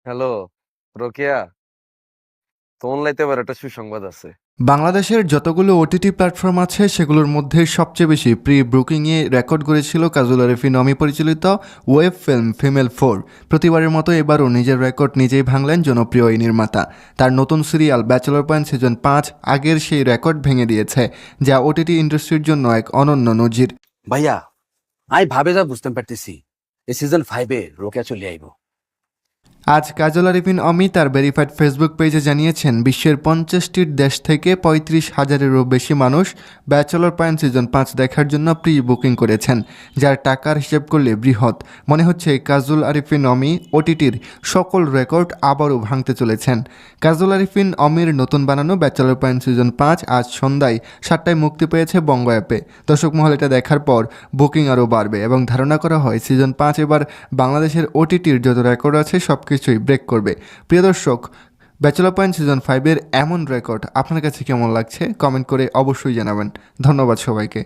Hello, Rokeya. তোমার লাইতে এবার একটা সুসংবাদ আছে। বাংলাদেশের যতগুলো ওটিটি প্ল্যাটফর্ম আছে সেগুলোর মধ্যে সবচেয়ে বেশি প্রি বুকিংয়ে রেকর্ড করেছিল কাজল আরিফিন অমি পরিচালিত ওয়েব ফিল্ম ফিমেল 4। প্রতিবারের মতো এবারও নিজের রেকর্ড নিজেই ভাঙলেন জনপ্রিয় এই নির্মাতা। তার নতুন সিরিয়াল ব্যাচেলর পয়েন্ট সিজন 5 আগের সেই রেকর্ড ভেঙে দিয়েছে, যা ওটিটি ইন্ডাস্ট্রির জন্য এক অনন্য নজির। ভাইয়া, আমি ভাবে যা বুঝতে পারতেছি এই সিজন 5-এ রোকেয়া চলে আইব। আজ কাজল আরিফিন অমি তার ভেরিফাইড ফেসবুক পেজে জানিয়েছেন, বিশ্বের 50টির দেশ থেকে 35,000-এরও বেশি মানুষ ব্যাচেলর পয়েন্ট সিজন 5 দেখার জন্য প্রি বুকিং করেছেন, যার টাকার হিসেব করলে বৃহৎ। মনে হচ্ছে কাজল আরিফিন অমি ওটিটির সকল রেকর্ড আবারও ভাঙতে চলেছেন। কাজল আরিফিন অমির নতুন বানানো ব্যাচেলর পয়েন্ট সিজন 5 আজ সন্ধ্যায় 7টায় মুক্তি পেয়েছে বঙ্গ অ্যাপে। দর্শক মহল এটা দেখার পর বুকিং আরও বাড়বে এবং ধারণা করা হয় সিজন 5 এবার বাংলাদেশের ওটিটির যত রেকর্ড আছে সব কিছুই ব্রেক করবে। প্রিয় দর্শক, ব্যাচেলর পয়েন্ট সিজন 5-এর এমন রেকর্ড আপনার কাছে কেমন লাগছে কমেন্ট করে অবশ্যই জানাবেন। ধন্যবাদ সবাইকে।